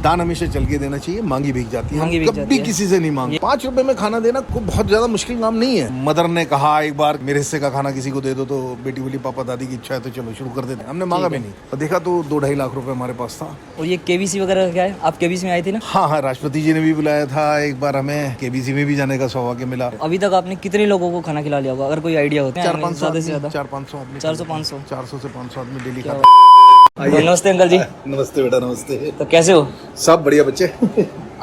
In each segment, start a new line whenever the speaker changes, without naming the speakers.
दान हमेशा चल के देना चाहिए, मांगी भीग जाती है,
भीग
कभी
जाती है।
किसी से नहीं मांगे। 5 रुपए में खाना देना कोई बहुत ज्यादा मुश्किल काम नहीं है। मदर ने कहा एक बार मेरे हिस्से का खाना किसी को दे दो, तो बेटी बोली पापा दादी की इच्छा है तो चलो शुरू कर देते हैं। हमने मांगा भी नहीं और देखा तो 2-2.5 लाख रुपए हमारे पास था।
और ये केबीसी वगैरह क्या है? आप केबीसी में आए थे ना?
हाँ हाँ, राष्ट्रपति जी ने भी बुलाया था एक बार, हमें केबीसी में भी जाने का सौभाग्य मिला।
अभी तक आपने कितने लोगों को खाना खिला लिया होगा, अगर कोई आइडिया होता है?
400-500
से ज्यादा
400-500 आदमी
400-500
400 से 500 आदमी डेली
क्या
खाता।
नमस्ते अंकल जी।
नमस्ते बेटा, नमस्ते।
तो कैसे हो?
सब बढ़िया बच्चे।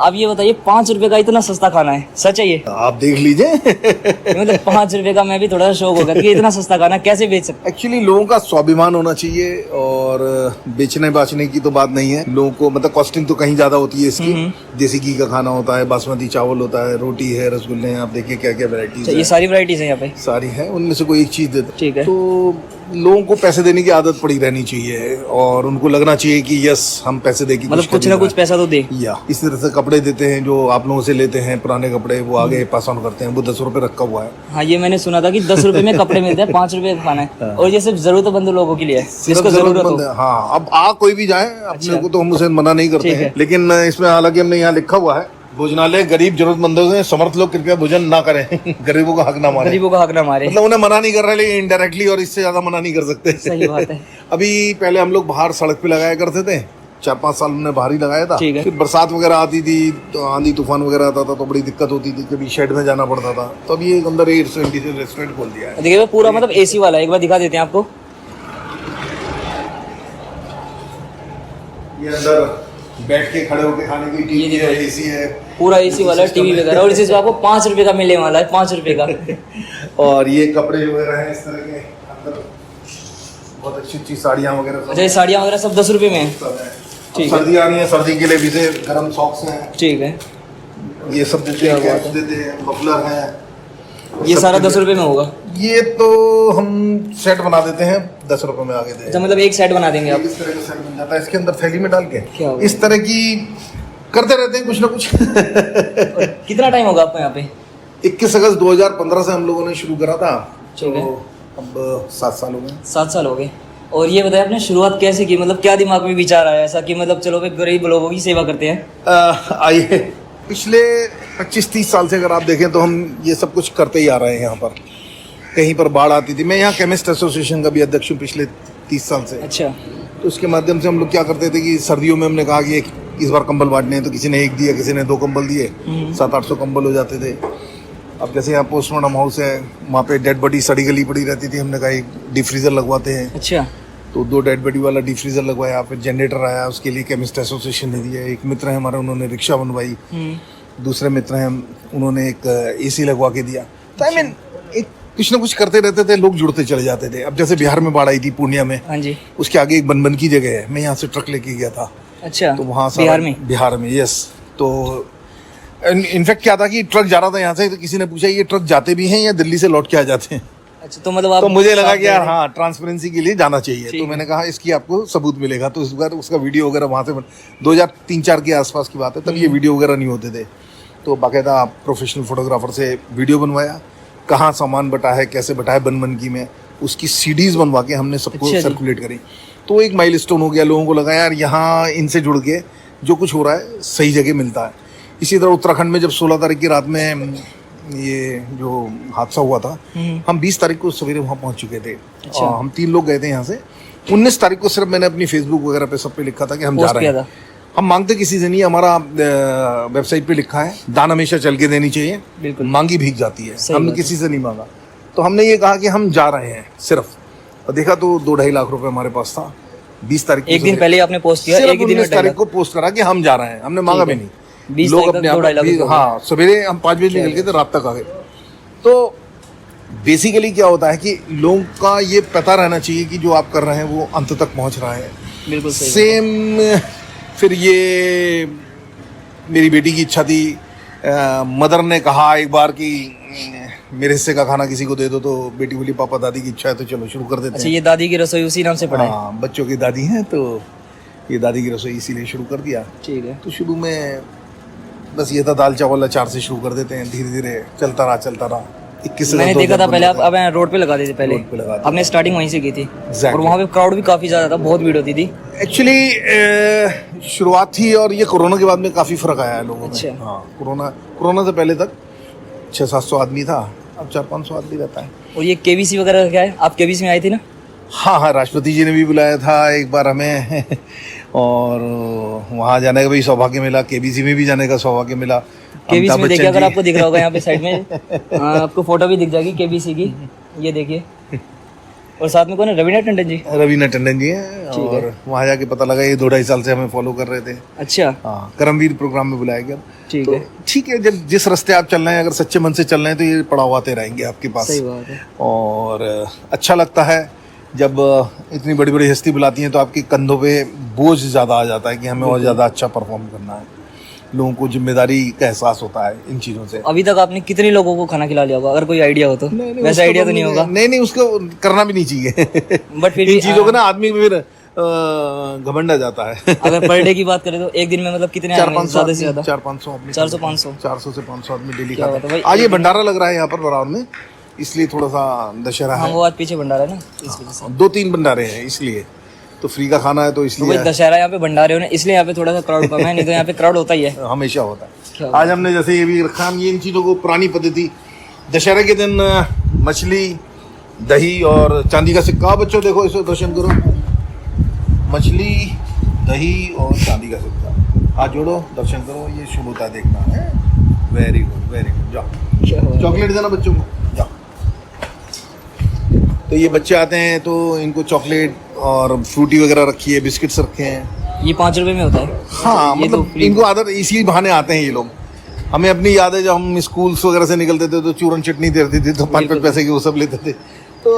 आप ये बताइए, 5 रुपए का इतना सस्ता खाना है, सच है ये?
आप देख लीजिए।
मतलब 5 रुपए का मैं भी थोड़ा शौक होगा कि इतना सस्ता खाना कैसे बेच सकते?
एक्चुअली लोगों का स्वाभिमान होना चाहिए और बेचने बाचने की तो बात नहीं है। लोगों को मतलब कॉस्टिंग तो कहीं ज्यादा होती है इसकी। देसी घी का खाना होता है, बासमती चावल होता है, रोटी है, रसगुल्ले हैं, आप देखिए क्या क्या वैरायटीज
ये सारी वैरायटीज है यहाँ पे?
सारी है, उनमें से कोई एक चीज दे दो।
ठीक है।
तो लोगों को पैसे देने की आदत पड़ी रहनी चाहिए और उनको लगना चाहिए कि यस हम पैसे दे के
मतलब कुछ ना कुछ पैसा तो दे।
या इस तरह से कपड़े देते हैं जो आप लोगों से लेते हैं, पुराने कपड़े वो आगे पास ऑन करते हैं। वो 10 रुपए रखा हुआ है।
हाँ, ये मैंने सुना था कि 10 रुपए में कपड़े मिलते हैं, 5 रुपए का खाना है और ये सिर्फ जरूरतमंद लोगों के लिए है, जिसको जरूरत हो।
हाँ, अब कोई भी जाए अपने को तो हम उसे मना नहीं करते हैं, लेकिन इसमें हालांकि हमने यहाँ लिखा हुआ है भोजनालय गरीब जरूरतमंदों से समर्थ लोग कृपया भोजन ना करें। गरीबों का हक ना मारे।
गरीबों का हक ना मारे,
मतलब उन्हें मना नहीं कर रहे, लेकिन इनडायरेक्टली और इससे ज्यादा मना नहीं कर सकते।
सही बात है।
अभी पहले हम लोग बाहर सड़क पे लगाया करते थे, 4-5 साल हमने बाहर ही लगाया था।
ठीक है।
फिर बरसात वगैरह आती थी तो आंधी तूफान वगैरह आता था तो बड़ी दिक्कत होती थी, कभी शेड में जाना पड़ता था। तो अभी एक अंदर रेस्टोरेंट खोल दिया है।
देखिए पूरा मतलब एसी वाला है, एक बार दिखा देते हैं आपको।
ये अंदर बैठ के खड़े होके खाने की टीवी है, एसी है,
पूरा एसी वाला टीवी वगैरह, और इसी से आपको 5 रुपए का मिलने वाला है, 5 रुपए का।
और ये कपड़े वगैरह हैं इस तरह के अंदर, बहुत अच्छी अच्छी साड़ियाँ वगैरह।
अच्छा, ये साड़ियाँ वगैरह सब 10 रुपए में है?
ठीक है। सर्दी आ रही है, सर्दी के लिए भी से गर्म सॉक्स हैं।
ठीक है।
ये सब देते हैं, कैप्स देते हैं, मफलर हैं।
ये सारा 10 रुपए में होगा?
ये तो हम सेट बना देते हैं 10 रुपए में आगे दे।
अच्छा, मतलब एक सेट बना देंगे आप?
इस तरह का सेट बन जाता है, इसके अंदर थैली में डाल के
क्या होगा?
इस तरह की करते रहते हैं कुछ ना कुछ।
कितना टाइम होगा आपको यहाँ पे?
21 अगस्त 2015 से हम लोगों ने शुरू करा था,
ठीक है।
तो अब 7 साल हो गए।
7 साल हो गए। और ये बताया आपने शुरुआत कैसे की, मतलब क्या दिमाग में विचार आया ऐसा कि मतलब चलो भाई गरीब लोगों की सेवा करते हैं?
आइए, पिछले 25-30 साल से अगर आप देखें तो हम ये सब कुछ करते ही आ रहे हैं। यहाँ पर कहीं पर बाढ़ आती थी, मैं यहाँ केमिस्ट एसोसिएशन का भी अध्यक्ष हूँ पिछले 30 साल से।
अच्छा।
तो उसके माध्यम से हम लोग क्या करते थे कि सर्दियों में हमने कहा कि इस बार कंबल बांटने हैं, तो किसी ने 1 दिया, किसी ने 2 कंबल दिए, 700-800 कंबल हो जाते थे। अब जैसे यहाँ पोस्टमार्टम हाउस है, वहाँ पे डेड बॉडी सड़ी गली पड़ी रहती थी, हमने कहा एक डीप फ्रीजर लगवाते हैं।
अच्छा।
तो 2 डेड बॉडी वाला डीप फ्रीजर लगवाया, फिर जनरेटर आया, उसके लिए केमिस्ट एसोसिएशन ने दिया। एक मित्र है हमारा, उन्होंने रिक्शा बनवाई। दूसरे मित्र हैं, उन्होंने एक एसी लगवा के दिया। तो आई मीन एक कुछ ना कुछ करते रहते थे, लोग जुड़ते चले जाते थे। अब जैसे बिहार में बाढ़ आई थी पूर्णिया में,
हाँ जी,
उसके आगे एक बनबन की जगह है, मैं यहाँ से ट्रक लेके गया था।
अच्छा,
तो वहाँ बिहार में यस। तो इनफैक्ट क्या था कि ट्रक जा रहा था यहाँ से, तो किसी ने पूछा ये ट्रक जाते भी हैं या दिल्ली से लौट के आ जाते हैं?
अच्छा, तो मतलब आप,
तो मुझे लगा कि यार हाँ, ट्रांसपेरेंसी के लिए जाना चाहिए। तो मैंने कहा इसकी आपको सबूत मिलेगा। तो इस बार उसका वीडियो वगैरह वहाँ से 2003-4 के आसपास की बात है, तब ये वीडियो वगैरह नहीं होते थे। तो बाकायदा प्रोफेशनल फोटोग्राफर से वीडियो बनवाया, कहाँ सामान बटा है, कैसे बटा है बनबन की में, उसकी सीडीज बनवा के हमने सबको सर्कुलेट करी। तो एक माइलस्टोन हो गया, लोगों को लगा यार यहाँ इनसे जुड़ के जो कुछ हो रहा है सही जगह मिलता है। इसी तरह उत्तराखंड में जब 16 तारीख की रात में ये जो हादसा हुआ था, हम 20 तारीख को सवेरे वहाँ पहुँच चुके थे।
अच्छा।
हम 3 लोग गए थे यहाँ से। 19 तारीख को सिर्फ मैंने अपनी फेसबुक वगैरह पे सब पे लिखा था कि हम जा रहे हैं। हम मांगते किसी से नहीं, हमारा वेबसाइट पे लिखा है दान हमेशा चल के देनी चाहिए, बिल्कुल, मांगी भीग जाती है। हमने किसी से नहीं मांगा। तो हमने ये कहा कि हम जा रहे हैं सिर्फ, और देखा तो 2-2.5 लाख रुपए हमारे पास था। 20 तारीख
एक दिन पहले आपने पोस्ट किया, एक दिन
19 तारीख को पोस्ट करा कि हम जा रहे हैं, हमने मांगा भी नहीं।
20
लोग अपने आप, हाँ, सवेरे हम 5 बजे निकल के थे, रात तक आ गए। तो बेसिकली क्या होता है कि लोगों का ये पता रहना चाहिए कि जो आप कर रहे हैं वो अंत तक पहुंच रहा है।
बिल्कुल
सेम। फिर ये मेरी बेटी की इच्छा थी, मदर ने कहा एक बार कि मेरे हिस्से का खाना किसी को दे दो, तो बेटी बोली पापा दादी की इच्छा है तो चलो शुरू कर देते हैं।
अच्छा, ये दादी की रसोई उसी नाम से पड़ा है?
हाँ, बच्चों की दादी हैं तो ये दादी की रसोई इसीलिए शुरू कर दिया।
ठीक है।
तो शुरू में बस ये था दाल चावल अचार से शुरू कर देते हैं, धीरे धीरे चलता रहा। 21
मैंने देखा था पहले आप अब रोड पे लगा देते पहले
रोड पे लगा देते।
आपने स्टार्टिंग वहीं से की थी
Exactly.
और वहाँ पे क्राउड भी काफी ज्यादा था बहुत भीड़ होती थी
एक्चुअली शुरुआत थी और ये कोरोना के बाद में काफ़ी फ़र्क आया है लोगों
अच्छा।
में। हाँ, कोरोना से पहले तक 600-700 आदमी था, अब 400-500 आदमी रहता है।
और ये केबीसी वगैरह का क्या है आप केबीसी में आए थे ना
हाँ, राष्ट्रपति जी ने भी बुलाया था एक बार हमें और वहाँ जाने का भी सौभाग्य मिला, केबीसी में भी जाने का सौभाग्य मिला।
केबीसी
अमिताभ
में देखिए
बच्चन
अगर
जी-
आपको दिख रहा होगा यहाँ पे साइड में आपको फोटो भी दिख जाएगी केबीसी की ये देखिए और साथ में कौन है रवीना टंडन जी
रवीना टंडन जी हैं और वहाँ जाके पता लगा ये 2-2.5 साल से हमें फॉलो कर रहे थे।
अच्छा
हाँ, करमवीर प्रोग्राम में बुलाया गया।
ठीक
तो
है
ठीक है, जब जिस रास्ते आप चल रहे हैं अगर सच्चे मन से चल रहे हैं तो ये पड़ाव आते रहेंगे आपके पास।
सही बात है
और अच्छा लगता है जब इतनी बड़ी बड़ी हस्ती बुलाती हैं तो आपके कंधों पे बोझ ज़्यादा आ जाता है कि हमें और ज़्यादा अच्छा परफॉर्म करना है। लोगों को जिम्मेदारी का एहसास होता है इन चीज़ों से।
अभी तक आपने कितने लोगों को खाना खिला लिया होगा अगर कोई आइडिया हो तो वैसे
उसका
आइडिया तो नहीं होगा
नहीं, उसको करना भी नहीं चाहिए।
बट फिर
इन
भी
चीज़ों का ना आदमी में फिर घमंड आ जाता है।
अगर पर डे की बात करें तो एक दिन में मतलब कितने आएंगे ज्यादा से ज्यादा
400-500 आदमी
400-500
400 से 500 आदमी डेली
क्या
खाते
बात है
हैं।
भाई,
आज ये भंडारा लग रहा है यहाँ पर बराबर में, इसलिए थोड़ा सा दशहरा
हाँ
है।
वो आज पीछे भंडारा है ना इस वजह से
2-3 भंडारे हैं इसलिए, तो फ्री का खाना है तो
तो
इसलिए
वही दशहरा यहाँ पे भंडारे होने इसलिए यहाँ पे थोड़ा सा क्राउड कम है नहीं तो यहाँ पे क्राउड होता ही है
हमेशा होता
क्या
है। आज हमने जैसे ये भी रखा, हम ये इन चीज़ों को पुरानी पद्धति दशहरा के दिन मछली दही और चांदी का सिक्का, बच्चों देखो इसको दर्शन करो, मछली दही और चांदी का सिक्का, हाथ जोड़ो दर्शन करो, ये शुभ होता है देखना है। वेरी गुड जाओ चॉकलेट देना बच्चों को जाओ। तो ये बच्चे आते हैं तो इनको चॉकलेट और फ्रूटी वगैरह रखी है, बिस्किट्स रखे हैं।
ये 5 रुपए में होता है
हाँ,
ये तो
मतलब
free
इनको आदत इसी बहाने आते हैं ये लोग। हमें अपनी याद है जब हम स्कूल्स वगैरह से निकलते थे तो चूरन चटनी देती थी तो 5-5 पैसे की वो सब लेते थे। तो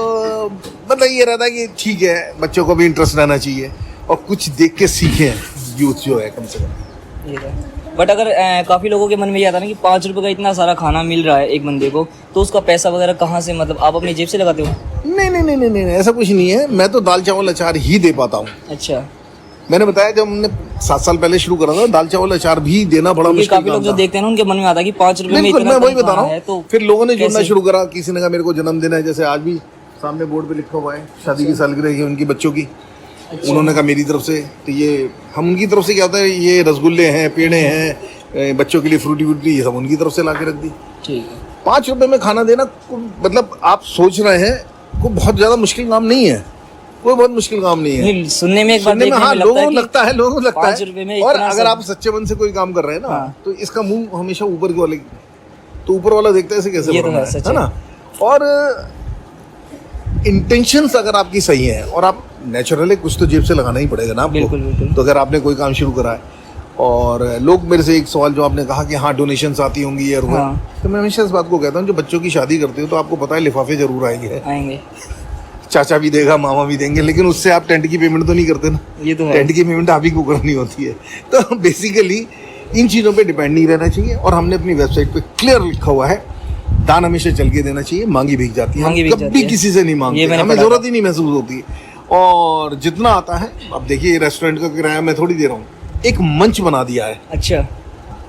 मतलब ये रहता है कि ठीक है बच्चों को भी इंटरेस्ट रहना चाहिए और कुछ देख के सीखें यूथ जो है कम से कम।
ये बट अगर काफी लोगों के मन में ये आता है ना कि 5 रुपए का इतना सारा खाना मिल रहा है एक बंदे को तो उसका पैसा वगैरह कहाँ से मतलब आप अपनी जेब से लगाते हो
नहीं, ऐसा कुछ नहीं है। मैं तो दाल चावल अचार ही दे पाता हूँ।
अच्छा
मैंने बताया जब हमने 7 साल पहले शुरू करा था दाल चावल अचार भी देना बड़ा
क्योंकि
मुश्किल
काफी
काम
लोग जो
था।
देखते हैं ना उनके मन में आता है कि 5 रुपए में
बिल्कुल,
इतना
मैं वही
कम
बता रहा
खाना है
हूँ।
तो
फिर लोगों ने जुड़ना
कैसे?
शुरू करा, किसी ने कहा मेरे को जन्मदिन है, जैसे आज भी सामने बोर्ड पे लिखा हुआ है शादी की सालगिरह है उनकी बच्चों की। उन्होंने कहा मेरी तरफ से, तो ये हम उनकी तरफ से क्या होता है, ये रसगुल्ले हैं, पेड़े हैं, बच्चों के लिए फ्रूटी व्रूटी, ये सब उनकी तरफ से ला के रख दी।
ठीक है
5 रुपए में खाना देना मतलब आप सोच रहे हैं कोई बहुत ज्यादा मुश्किल काम नहीं है, कोई बहुत मुश्किल काम नहीं है।
नहीं, सुनने में एक बार
सुनने में
देखने
हाँ
में लगता है कि
लोगों को लगता
5 रुपए में
है। और
इतना
अगर
सब-
आप सच्चे मन से कोई काम कर रहे हैं ना
हाँ।
तो इसका मुंह हमेशा ऊपर की वाले, तो ऊपर वाला देखता है इसे कैसे
ये तो
बढ़ाना
है, सच
है ना। और इंटेंशंस अगर आपकी सही है और आप नेचुरली कुछ तो जेब से लगाना ही पड़ेगा ना आपको।
बिल्कुल, बिल्कुल।
तो अगर आपने कोई काम शुरू करा है और लोग मेरे से एक सवाल जो आपने कहा कि हाँ डोनेशंस आती होंगी और वो,
हाँ।
तो मैं हमेशा इस बात को कहता हूँ जो बच्चों की शादी करते हो तो आपको पता है लिफाफे जरूर आएंगे,
आएंगे
चाचा भी देगा मामा भी देंगे, लेकिन उससे आप टेंट की पेमेंट तो नहीं करते ना।
ये तो है
टेंट की पेमेंट आप ही को करनी होती है। तो बेसिकली इन चीज़ों पे डिपेंड नहीं रहना चाहिए। और हमने अपनी वेबसाइट पे क्लियर लिखा हुआ है दान हमेशा चल के देना चाहिए, मांगी भीग जाती है।
मांगी
हम
भीग जाती
कभी
है।
किसी से नहीं
ये
मांगते,
मैंने
हमें
पढ़ा
जरूरत ही नहीं महसूस होती। और जितना आता है, अब देखिए रेस्टोरेंट का किराया मैं थोड़ी दे रहा हूँ, एक मंच बना दिया है,
अच्छा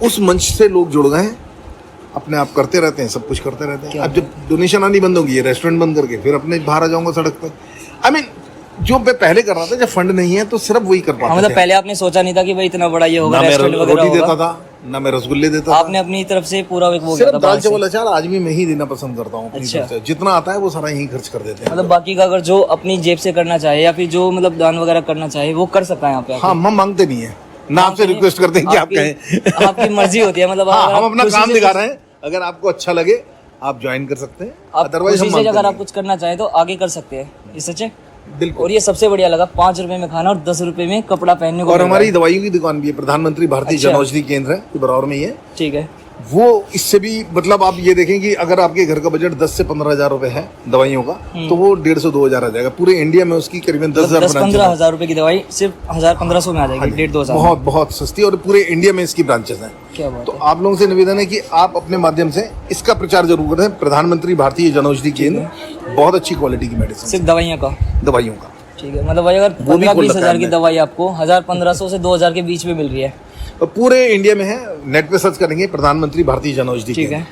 उस मंच से लोग जुड़ गए हैं, अपने आप करते रहते हैं, सब कुछ करते रहते हैं।
क्या
अब जब डोनेशन आनी बंद होगी, ये रेस्टोरेंट बंद करके फिर अपने बाहर आ जाऊंगा सड़क पर। आई मीन जो मैं पहले कर रहा था, जब फंड नहीं है तो सिर्फ वही कर
हाँ
पाते
मतलब
थे।
पहले आपने सोचा नहीं था कि भाई इतना बड़ा ये होगा
ना मैं
रेस्टोरेंट वगैरह
रोटी देता
होगा
था, ना मैं रसगुल्ले देता था।
आपने अपनी तरफ से पूरा एक वो किया
सिर्फ
था
दाल
बाहर से।
चावल अचार आज भी मैं ही देना पसंद करता हूँ अपनी
अच्छा।
तरफ से। जितना आता है वो सारा यहीं खर्च कर देते हैं।
मतलब बाकी का अगर जो अपनी जेब से करना चाहे या फिर जो मतलब दान वगैरह करना चाहे वो कर सकता है यहाँ पे आके।
हाँ, हम मांगते नहीं है ना, आपसे रिक्वेस्ट करते हैं कि आप कहें।
आपकी मर्जी होती है मतलब
हाँ,
अगर
हम
आप
अपना
खुशी
काम
से
दिखा
कुछ-
रहे हैं, अगर आपको अच्छा लगे आप ज्वाइन कर सकते हैं,
आप
अदरवाइज
खुशी
हम
से
मांगते
अगर आप
नहीं
कुछ करना चाहे तो आगे कर सकते हैं, ये सच है।
हैं। बिल्कुल।
और ये सबसे बढ़िया लगा 5 रुपए में खाना और 10 रुपए में कपड़ा पहनने को
और
मिल रहा
हमारी
है।
दवाइयों की दुकान भी है, प्रधानमंत्री भारतीय
अच्छा।
जनौषधि केंद्र है, ये बराबर में ही है।
ठीक है
वो इससे भी मतलब आप ये देखें कि अगर आपके घर का बजट 10 से 15 हजार रुपए है दवाइयों का, तो वो 1,500-2,000 आ जाएगा। पूरे इंडिया में उसकी करीबन 10,000 ब्रांचेस
10-15
हैं।
हजार रुपए की दवाई सिर्फ 1,000-1,500 में आ जाएगी 1,500-2,000
बहुत बहुत सस्ती, और पूरे इंडिया में इसकी ब्रांचेस हैं।
क्या बात
तो
है।
आप लोगों से निवेदन है कि आप अपने माध्यम से इसका प्रचार जरूर करें। प्रधानमंत्री भारतीय जनौषधि केंद्र, बहुत अच्छी क्वालिटी की मेडिसिन,
सिर्फ दवाइयाँ का
दवाइयों का।
ठीक है मतलब भाई अगर
वो भी
15-20
खोल
हजार
रखा
की
है
दवाई आपको 1,000-1,500 से 2,000 के बीच में मिल रही है।
और पूरे इंडिया में है, नेट पे सर्च करेंगे प्रधानमंत्री भारतीय जनौषधि
ठीक
केंद्र,
है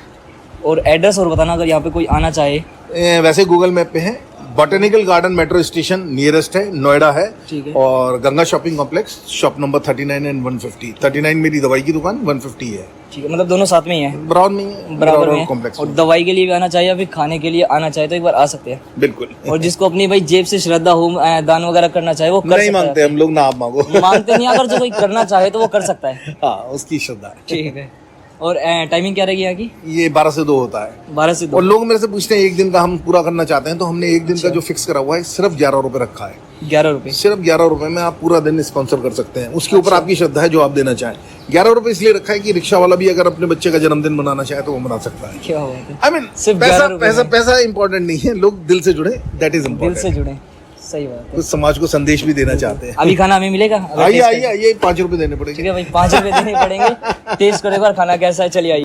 और एड्रेस और बताना अगर यहाँ पे कोई आना चाहे।
वैसे गूगल मैप पे है, botanical garden metro station nearest है, नोएडा है।
ठीक है।
और Ganga shopping complex, shop number 39 and 150। 39 मेरी दवाई की दुकान, 150 है।
ठीक है, मतलब दोनों साथ में ही है,
बराबर में ही है,
बराबर में है।
कॉम्प्लेक्स।
और दवाई के लिए भी आना चाहिए या फिर खाने के लिए आना चाहे तो एक बार आ सकते हैं।
बिल्कुल।
और जिसको अपनी भाई जेब से श्रद्धा हो, दान वगैरह करना चाहे वो कर
नहीं
सकता
मांगते हम लोग, ना आप मांगो।
है। मांगते नहीं, अगर जो कोई करना चाहे तो वो कर सकता है।
हाँ, उसकी श्रद्धा है।
ठीक है। और टाइमिंग क्या रहेगी यहाँ की?
ये 12 से 2 होता है।
12 से 2।
और लोग मेरे से पूछते हैं एक दिन का हम पूरा करना चाहते हैं, तो हमने एक दिन का जो फिक्स करा हुआ है सिर्फ 11 रुपए रखा है।
11 रुपए?
सिर्फ 11 रुपए में आप पूरा दिन स्पॉन्सर कर सकते हैं। उसके ऊपर आपकी श्रद्धा है जो आप देना चाहें। 11 रुपए इसलिए रखा है कि रिक्शा वाला भी अगर अपने बच्चे का जन्मदिन मनाना चाहे तो वो मना सकता है।
क्या बात है।
आई मीन
सिर्फ
पैसा
11 रुपए में।
पैसा इंपॉर्टेंट नहीं है, लोग दिल से जुड़े, दैट इज
दिल
इम्पोर्टेंट।
से जुड़े, सही बात है।
कुछ समाज को संदेश भी देना चाहते हैं।
अभी खाना हमें मिलेगा? अगर
आइए
टेस्ट
आइए आइए, 5 रुपए देने
ठीक
पड़ेंगे।
है भाई, 5 रुपए देने पड़ेंगे। टेस्ट करो एक बार खाना कैसा है, चलिए आइए।